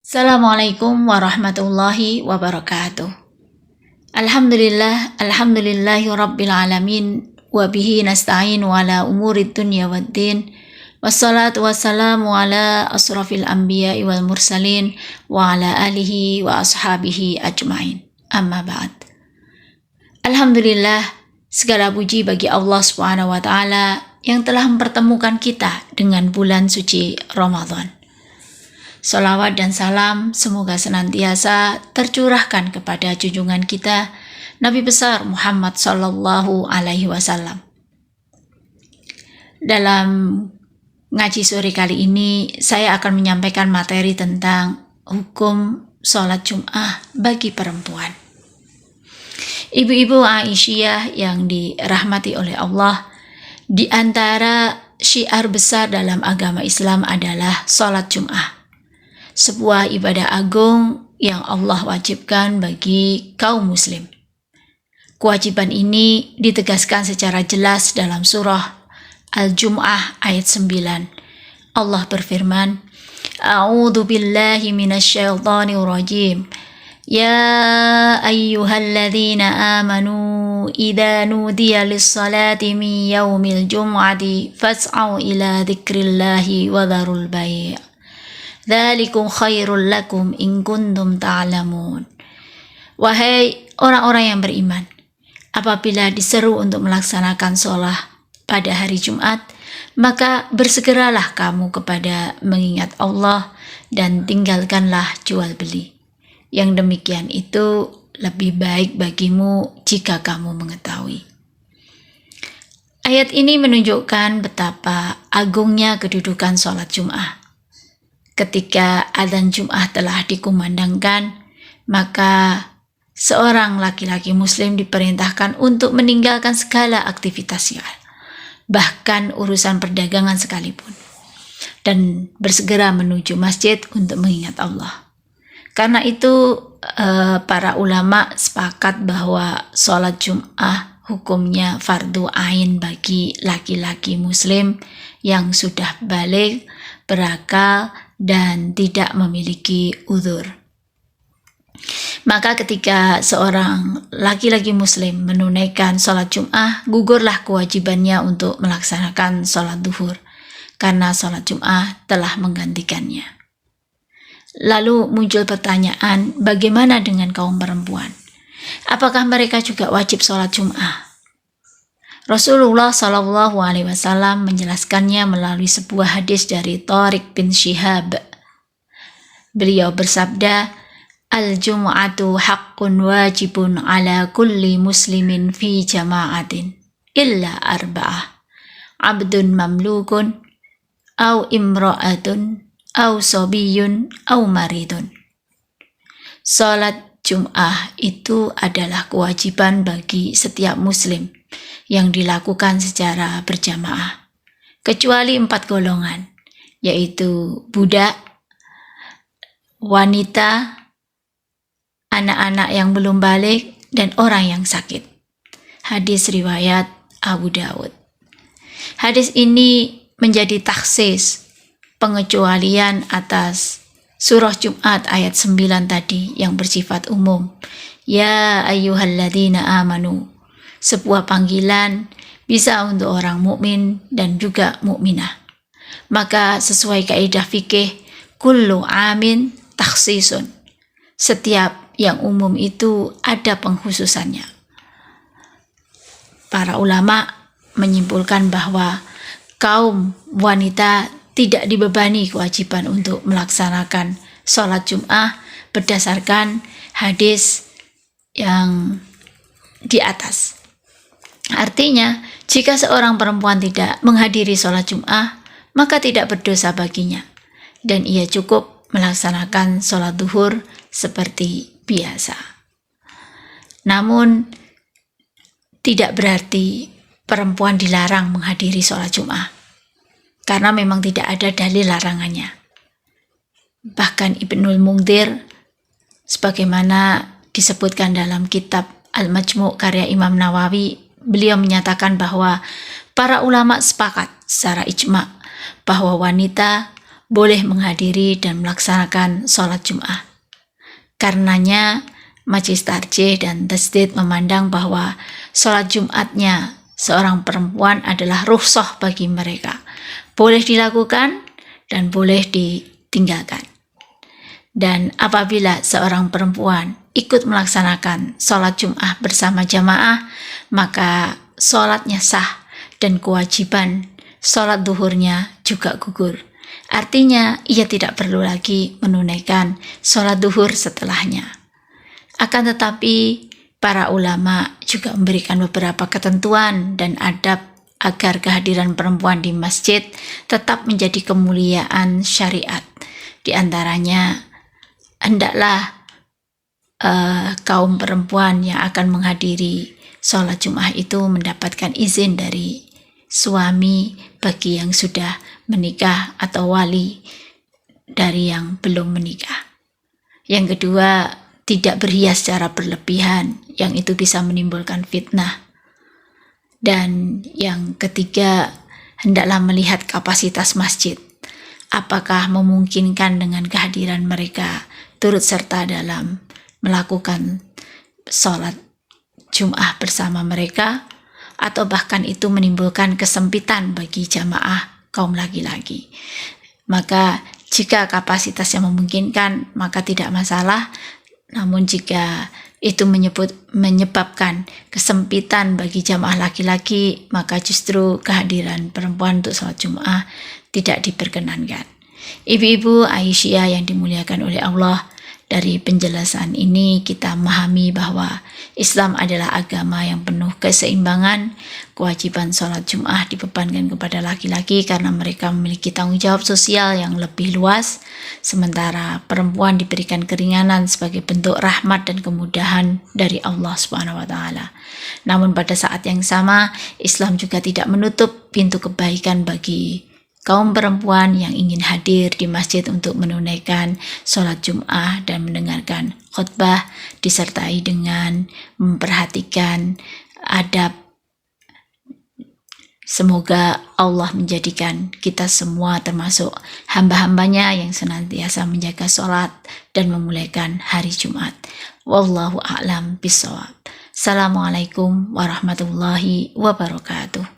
Assalamualaikum warahmatullahi wabarakatuh. Alhamdulillahi rabbil alamin wa bihi nasta'inu ala umurid dunya waddin. Wassalatu wassalamu ala asrafil anbiya'i wal mursalin wa ala alihi wa ashabihi ajma'in. Amma ba'd. Alhamdulillah, segala puji bagi Allah Subhanahu wa taala yang telah mempertemukan kita dengan bulan suci Ramadan. Salawat dan salam semoga senantiasa tercurahkan kepada junjungan kita Nabi besar Muhammad sallallahu alaihi wasallam. Dalam ngaji sore kali ini saya akan menyampaikan materi tentang hukum sholat Jum'ah bagi perempuan. Ibu-ibu Aisyah yang dirahmati oleh Allah, di antara syiar besar dalam agama Islam adalah sholat Jum'ah, sebuah ibadah agung yang Allah wajibkan bagi kaum muslim. Kewajiban ini ditegaskan secara jelas dalam surah Al-Jum'ah ayat 9. Allah berfirman, A'udzu billahi minasyaitonir rajim. Ya ayyuhalladzina amanu idza nudiya lis-salati min yaumil jum'ati fas'au ila dzikrillahi wa dzarul bai'. Dzalikum khairul lakum in kuntum ta'lamun. Wahai orang-orang yang beriman, apabila diseru untuk melaksanakan sholat pada hari Jumat, maka bersegeralah kamu kepada mengingat Allah dan tinggalkanlah jual beli. Yang demikian itu lebih baik bagimu jika kamu mengetahui. Ayat ini menunjukkan betapa agungnya kedudukan sholat Jum'ah. Ketika adzan Jum'ah telah dikumandangkan, maka seorang laki-laki muslim diperintahkan untuk meninggalkan segala aktivitasnya, bahkan urusan perdagangan sekalipun, dan bersegera menuju masjid untuk mengingat Allah. Karena itu para ulama sepakat bahwa sholat Jum'ah hukumnya fardu ain bagi laki-laki muslim yang sudah baligh, berakal, dan tidak memiliki uzur. Maka ketika seorang laki-laki muslim menunaikan sholat Jum'ah, gugurlah kewajibannya untuk melaksanakan sholat duhur, karena sholat Jum'ah telah menggantikannya. Lalu muncul pertanyaan, bagaimana dengan kaum perempuan? Apakah mereka juga wajib sholat Jum'ah? Rasulullah Shallallahu Alaihi Wasallam menjelaskannya melalui sebuah hadis dari Thariq bin Shihab. Beliau bersabda, Al-Jum'atu haqqun wajibun ala kulli muslimin fi jama'atin illa arba'ah, abdun mamlukun, au imra'atun, au sobiyun, au maridun. Salat Jum'ah itu adalah kewajiban bagi setiap muslim yang dilakukan secara berjamaah, kecuali 4 golongan, yaitu budak, wanita, anak-anak yang belum balik, dan orang yang sakit. Hadis riwayat Abu Dawud. Hadis ini menjadi taksis, pengecualian atas surah Jumat ayat 9 tadi yang bersifat umum. Ya ayyuhalladzina amanu. Sebuah panggilan bisa untuk orang mukmin dan juga mukminah. Maka sesuai kaidah fikih, kullu amin takhsisun. Setiap yang umum itu ada pengkhususannya. Para ulama menyimpulkan bahwa kaum wanita tidak dibebani kewajiban untuk melaksanakan sholat Jum'ah berdasarkan hadis yang di atas. Artinya, jika seorang perempuan tidak menghadiri sholat Jum'ah, maka tidak berdosa baginya, dan ia cukup melaksanakan sholat duhur seperti biasa. Namun, tidak berarti perempuan dilarang menghadiri sholat Jum'ah, karena memang tidak ada dalil larangannya. Bahkan Ibnul Mungdir, sebagaimana disebutkan dalam kitab Al-Majmu' karya Imam Nawawi, beliau menyatakan bahwa para ulama sepakat secara ijma' bahwa wanita boleh menghadiri dan melaksanakan sholat Jum'ah. Karenanya, Majelis Tarjih dan Tasdid memandang bahwa sholat Jumatnya seorang perempuan adalah rukhsah bagi mereka. Boleh dilakukan dan boleh ditinggalkan. Dan apabila seorang perempuan ikut melaksanakan sholat Jum'ah bersama jamaah, maka sholatnya sah dan kewajiban sholat duhurnya juga gugur. Artinya, ia tidak perlu lagi menunaikan sholat duhur setelahnya. Akan tetapi, para ulama juga memberikan beberapa ketentuan dan adab agar kehadiran perempuan di masjid tetap menjadi kemuliaan syariat. Di antaranya, hendaklah kaum perempuan yang akan menghadiri sholat Jum'ah itu mendapatkan izin dari suami bagi yang sudah menikah atau wali dari yang belum menikah. Yang kedua, tidak berhias secara berlebihan, yang itu bisa menimbulkan fitnah. Dan yang ketiga, hendaklah melihat kapasitas masjid. Apakah memungkinkan dengan kehadiran mereka turut serta dalam melakukan sholat Jum'ah bersama mereka, atau bahkan itu menimbulkan kesempitan bagi jamaah kaum laki-laki. Maka jika kapasitasnya memungkinkan, maka tidak masalah. Namun jika itu menyebabkan kesempitan bagi jamaah laki-laki, maka justru kehadiran perempuan untuk sholat Jum'ah tidak diperkenankan. Ibu-ibu Aisyah yang dimuliakan oleh Allah, dari penjelasan ini kita memahami bahwa Islam adalah agama yang penuh keseimbangan. Kewajiban sholat Jum'ah dibebankan kepada laki-laki karena mereka memiliki tanggung jawab sosial yang lebih luas, sementara perempuan diberikan keringanan sebagai bentuk rahmat dan kemudahan dari Allah Subhanahu wa Ta'ala. Namun pada saat yang sama, Islam juga tidak menutup pintu kebaikan bagi kaum perempuan yang ingin hadir di masjid untuk menunaikan sholat Jum'ah dan mendengarkan khutbah, disertai dengan memperhatikan adab. Semoga Allah menjadikan kita semua termasuk hamba-hambanya yang senantiasa menjaga sholat dan memuliakan hari Jumat. Wallahu a'lam bishawab. Assalamualaikum warahmatullahi wabarakatuh.